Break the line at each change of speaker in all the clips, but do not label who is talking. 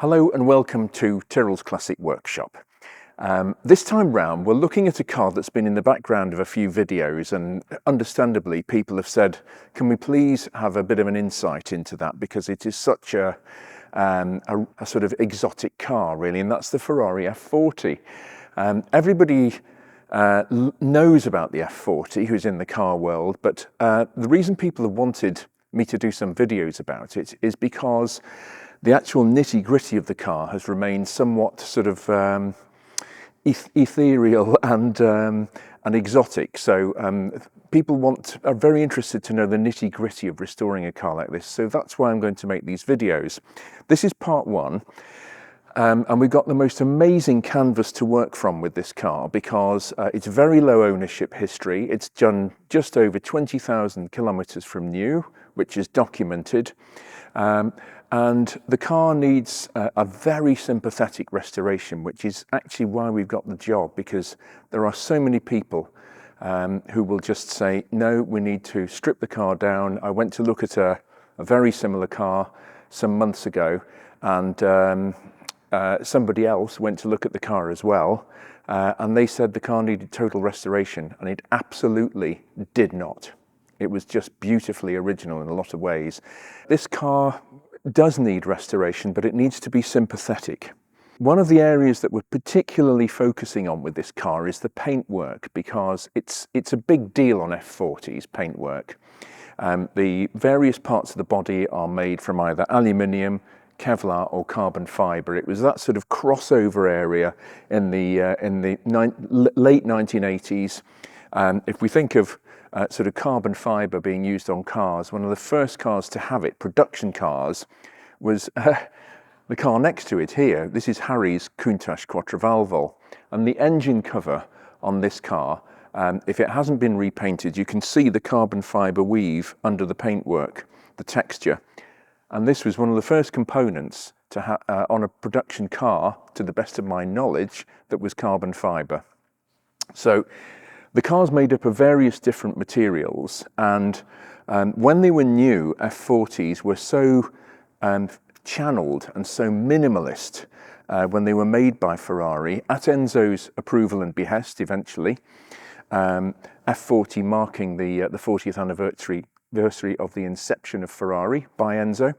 Hello and welcome to Tyrrell's Classic Workshop. This time round we're looking at a car that's been in the background of a few videos, and understandably people have said, can we please have a bit of an insight into that, because it is such a sort of exotic car really, and that's the Ferrari F40. Everybody knows about the F40 who's in the car world, but the reason people have wanted me to do some videos about it is because the actual nitty-gritty of the car has remained somewhat sort of ethereal and exotic. So people are very interested to know the nitty-gritty of restoring a car like this. So that's why I'm going to make these videos. This is part one. And we've got the most amazing canvas to work from with this car, because it's very low ownership history. It's done just over 20,000 kilometers from new, which is documented. And the car needs a very sympathetic restoration, which is actually why we've got the job, because there are so many people who will just say, no, we need to strip the car down. I went to look at a very similar car some months ago, and somebody else went to look at the car as well, and they said the car needed total restoration, and it absolutely did not. It was just beautifully original in a lot of ways. This car does need restoration, but it needs to be sympathetic. One of the areas that we're particularly focusing on with this car is the paintwork, because it's a big deal on F40s, paintwork. The various parts of the body are made from either aluminium, Kevlar or carbon fibre. It was that sort of crossover area in the late 1980s. If we think of sort of carbon fibre being used on cars, one of the first cars to have it, production cars, was the car next to it here. This is Harry's Countach Quattrovalvole, and the engine cover on this car, if it hasn't been repainted, you can see the carbon fibre weave under the paintwork, the texture. And this was one of the first components to on a production car, to the best of my knowledge, that was carbon fibre. So the car's made up of various different materials, and when they were new, F40s were so channeled and so minimalist when they were made by Ferrari, at Enzo's approval and behest eventually, F40 marking the 40th anniversary of the inception of Ferrari by Enzo.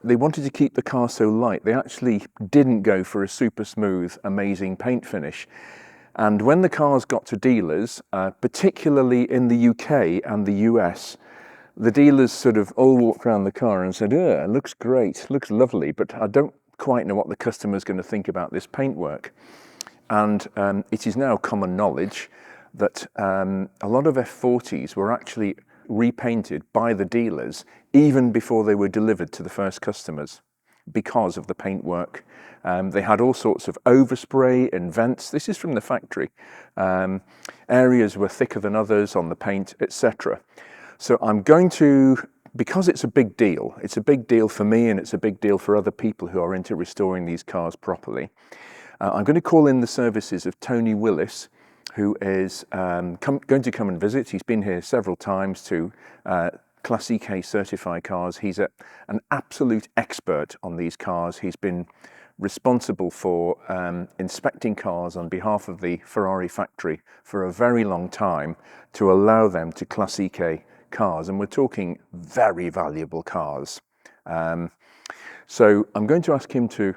They wanted to keep the car so light, they actually didn't go for a super smooth, amazing paint finish. And when the cars got to dealers, particularly in the UK and the US, the dealers sort of all walked around the car and said, it looks great, looks lovely, but I don't quite know what the customer's going to think about this paintwork. And it is now common knowledge that a lot of F40s were actually repainted by the dealers even before they were delivered to the first customers, because of the paintwork. They had all sorts of overspray and vents. This is from the factory. Areas were thicker than others on the paint, etc. So I'm going to, because it's a big deal for me, and it's a big deal for other people who are into restoring these cars properly, I'm going to call in the services of Tony Willis, who is going to come and visit. He's been here several times to Classique certify cars. He's an absolute expert on these cars. He's been responsible for inspecting cars on behalf of the Ferrari factory for a very long time to allow them to Classique cars, and we're talking very valuable cars. So I'm going to ask him to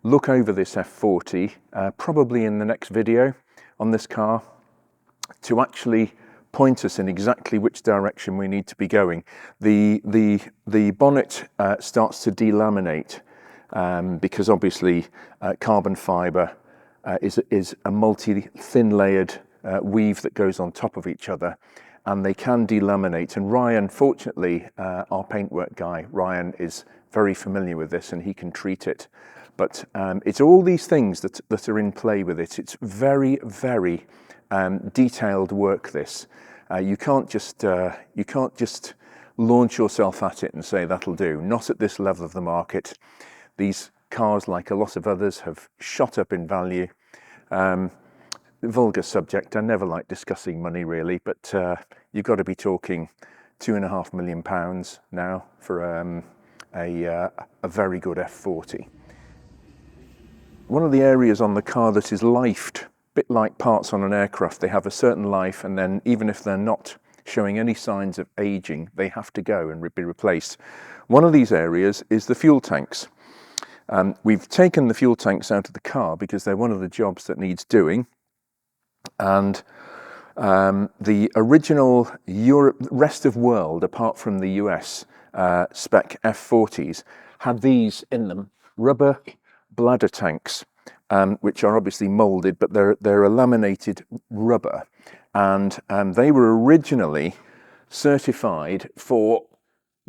look over this F40, probably in the next video on this car, to actually point us in exactly which direction we need to be going. The bonnet starts to delaminate because obviously carbon fibre is a multi-thin layered weave that goes on top of each other, and they can delaminate. And Ryan, fortunately, our paintwork guy, Ryan, is very familiar with this and he can treat it. But it's all these things that are in play with it. It's very, very detailed work, this. You can't just launch yourself at it and say that'll do. Not at this level of the market. These cars, like a lot of others, have shot up in value. Vulgar subject. I never like discussing money really, but you've got to be talking £2.5 million now for a very good F40. one of the areas on the car that is lifed, a bit like parts on an aircraft. They have a certain life, and then even if they're not showing any signs of aging, they have to go and be replaced. One of these areas is the fuel tanks. We've taken the fuel tanks out of the car because they're one of the jobs that needs doing. And the original rest of world, apart from the US spec F40s, had these in them, rubber bladder tanks, which are obviously molded, but they're a laminated rubber. And they were originally certified for,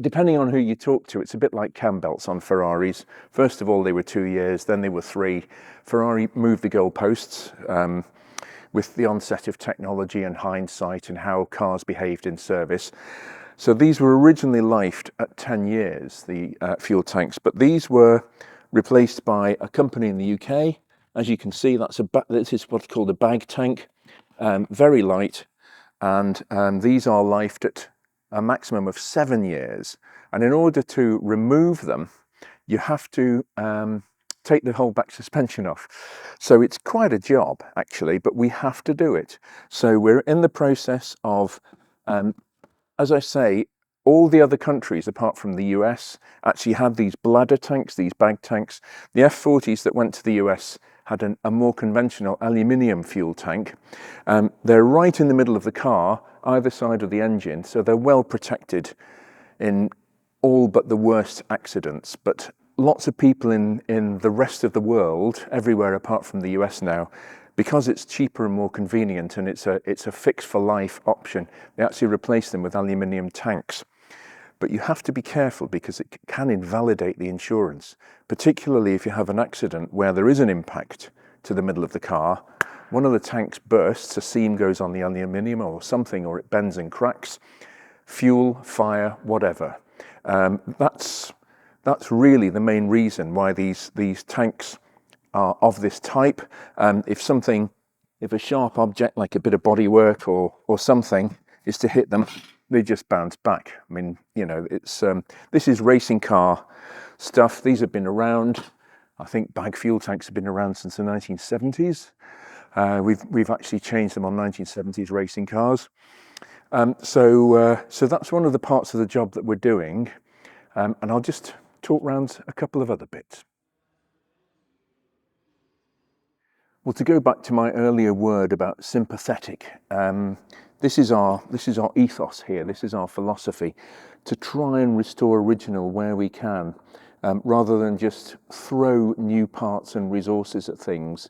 depending on who you talk to, it's a bit like cam belts on Ferraris. First of all, they were 2 years, then they were 3. Ferrari moved the goalposts with the onset of technology and hindsight and how cars behaved in service. So these were originally lifed at 10 years, the fuel tanks, but these were replaced by a company in the UK. As you can see, this is what's called a bag tank, very light, and these are lifed at a maximum of 7 years. And in order to remove them, you have to take the whole back suspension off. So it's quite a job, actually, but we have to do it. So we're in the process of, as I say, all the other countries, apart from the US, actually had these bladder tanks, these bag tanks. The F40s that went to the US had a more conventional aluminium fuel tank. They're right in the middle of the car, either side of the engine, so they're well protected in all but the worst accidents. But lots of people in the rest of the world, everywhere apart from the US now, because it's cheaper and more convenient and it's a fix for life option, they actually replace them with aluminium tanks. But you have to be careful because it can invalidate the insurance, particularly if you have an accident where there is an impact to the middle of the car. One of the tanks bursts, a seam goes on the aluminium or something, or it bends and cracks. Fuel, fire, whatever. That's really the main reason why these tanks are of this type. If a sharp object like a bit of bodywork or something is to hit them, they just bounce back. I mean, you know, this is racing car stuff. These have been around. I think bag fuel tanks have been around since the 1970s. We've actually changed them on 1970s racing cars. So that's one of the parts of the job that we're doing. And I'll just talk around a couple of other bits. Well, to go back to my earlier word about sympathetic, this is our ethos here. This is our philosophy, to try and restore original where we can, rather than just throw new parts and resources at things,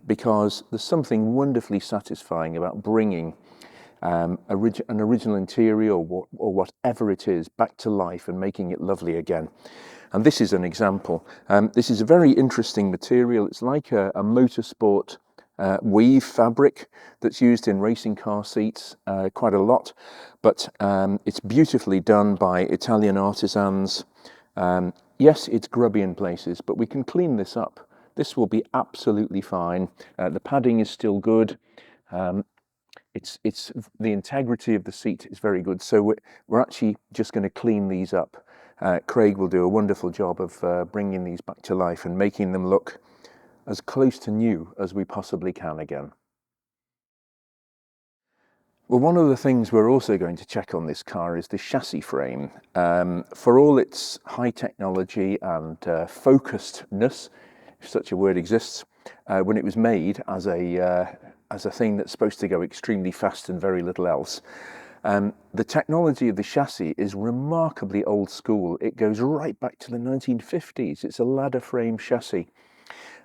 because there's something wonderfully satisfying about bringing an original interior or whatever it is back to life and making it lovely again. And this is an example. This is a very interesting material. It's like a motorsport weave fabric that's used in racing car seats quite a lot, but it's beautifully done by Italian artisans. Yes, it's grubby in places, but we can clean this up. This will be absolutely fine. The padding is still good. It's the integrity of the seat is very good. So we're actually just going to clean these up. Craig will do a wonderful job of bringing these back to life and making them look as close to new as we possibly can again. Well, one of the things we're also going to check on this car is the chassis frame. For all its high technology and focusedness, if such a word exists, when it was made as a thing that's supposed to go extremely fast and very little else, the technology of the chassis is remarkably old school. It goes right back to the 1950s. It's a ladder frame chassis.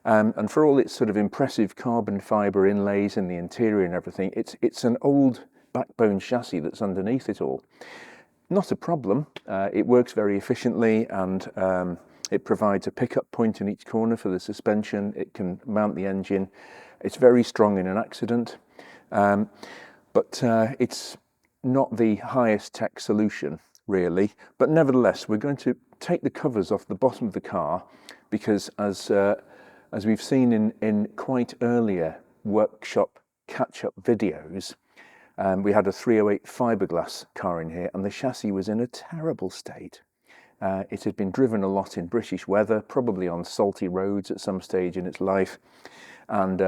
And for all its sort of impressive carbon fibre inlays in the interior and everything, it's an old backbone chassis that's underneath it all. Not a problem. It works very efficiently, and it provides a pickup point in each corner for the suspension. It can mount the engine. It's very strong in an accident, but it's not the highest tech solution, really. But nevertheless, we're going to take the covers off the bottom of the car because, as we've seen in quite earlier workshop catch-up videos, we had a 308 fiberglass car in here, and the chassis was in a terrible state. It had been driven a lot in British weather, probably on salty roads at some stage in its life. And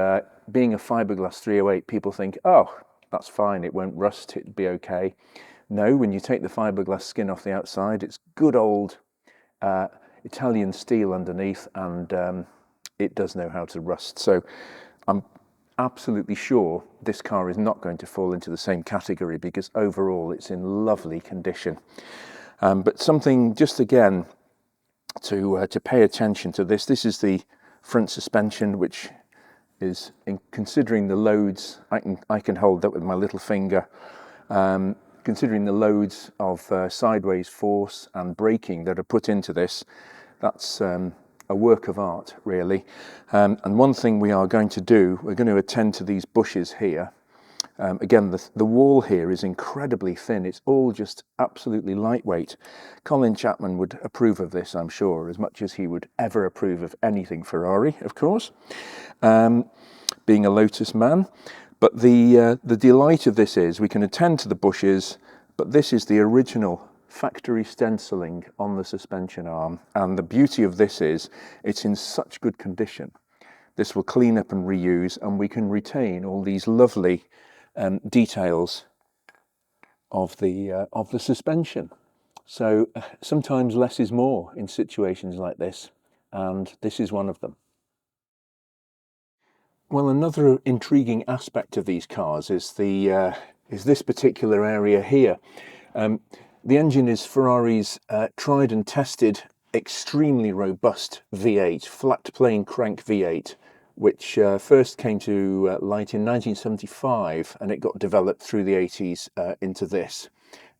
being a fiberglass 308, people think, oh, that's fine, it won't rust, it'd be okay. No, when you take the fiberglass skin off the outside, it's good old Italian steel underneath, and it does know how to rust. So I'm absolutely sure this car is not going to fall into the same category, because overall it's in lovely condition. But something just again to pay attention to this. This is the front suspension, which is, considering the loads, I can hold that with my little finger. Considering the loads of sideways force and braking that are put into this, that's a work of art, really. And one thing we are going to do, we're going to attend to these bushes here. Again, the wall here is incredibly thin. It's all just absolutely lightweight. Colin Chapman would approve of this, I'm sure, as much as he would ever approve of anything Ferrari, of course, being a Lotus man. But the delight of this is we can attend to the bushes, but this is the original factory stenciling on the suspension arm. And the beauty of this is it's in such good condition. This will clean up and reuse, and we can retain all these lovely details of the suspension. So sometimes less is more in situations like this, and this is one of them. Well, another intriguing aspect of these cars is this particular area here. The engine is Ferrari's tried and tested, extremely robust V8, flat plane crank V8, which first came to light in 1975, and it got developed through the 80s into this.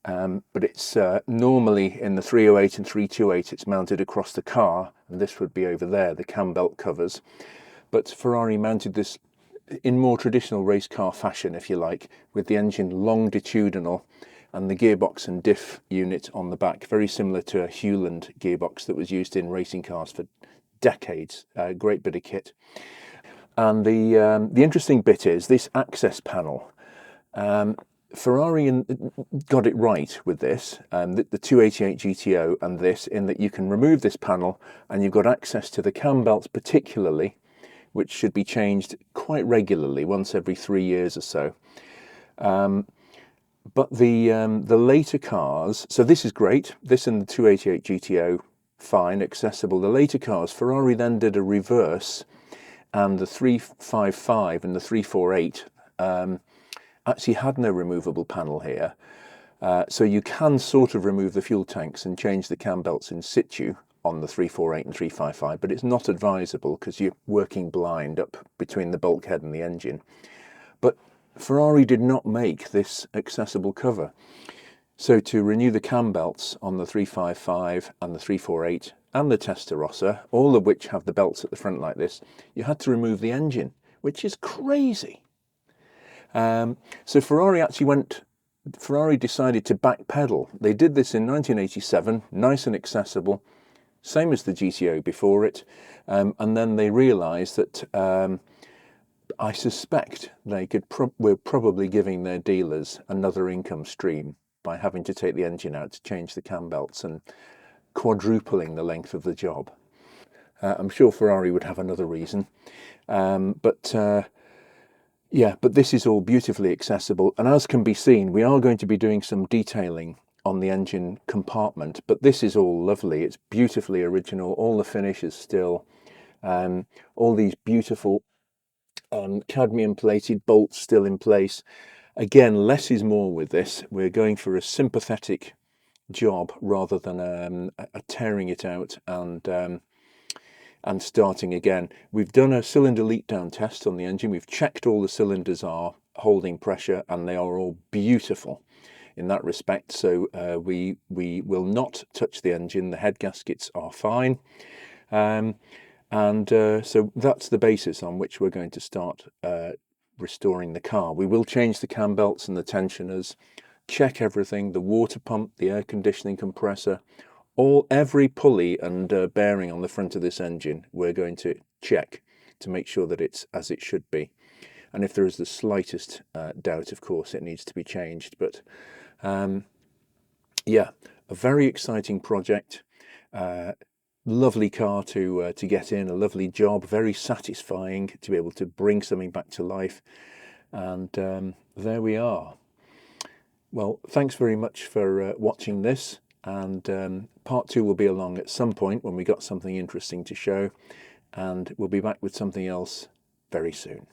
But it's normally in the 308 and 328, it's mounted across the car, and this would be over there, the cam belt covers. But Ferrari mounted this in more traditional race car fashion, if you like, with the engine longitudinal and the gearbox and diff unit on the back, very similar to a Hewland gearbox that was used in racing cars for decades. Great bit of kit. And the interesting bit is this access panel. Ferrari got it right with this, the 288 GTO and this, in that you can remove this panel and you've got access to the cam belts particularly, which should be changed quite regularly, once every 3 years or so. But the later cars, so this is great, this and the 288 GTO, fine, accessible. The later cars, Ferrari then did a reverse, and the 355 and the 348 actually had no removable panel here. So you can sort of remove the fuel tanks and change the cam belts in situ on the 348 and 355, but it's not advisable because you're working blind up between the bulkhead and the engine. But Ferrari did not make this accessible cover. So to renew the cam belts on the 355 and the 348 and the Testarossa, all of which have the belts at the front like this, you had to remove the engine, which is crazy. So Ferrari decided to backpedal. They did this in 1987, nice and accessible, same as the GTO before it, and then they realised that I suspect they were probably giving their dealers another income stream by having to take the engine out to change the cam belts and quadrupling the length of the job. I'm sure Ferrari would have another reason, but this is all beautifully accessible, and as can be seen, we are going to be doing some detailing on the engine compartment, but this is all lovely. It's beautifully original, all the finish is still, all these beautiful cadmium plated bolts still in place. Again, less is more with this. We're going for a sympathetic job rather than a tearing it out and starting again. We've done a cylinder leak down test on the engine. We've checked all the cylinders are holding pressure and they are all beautiful in that respect. So we will not touch the engine. The head gaskets are fine. So that's the basis on which we're going to start restoring the car. We will change the cam belts and the tensioners, check everything, the water pump, the air conditioning compressor, every pulley and bearing on the front of this engine we're going to check to make sure that it's as it should be. And if there is the slightest doubt, of course, it needs to be changed. But a very exciting project. Lovely car to get in, a lovely job, very satisfying to be able to bring something back to life. And there we are. Well, thanks very much for watching this, and part 2 will be along at some point when we got something interesting to show, and we'll be back with something else very soon.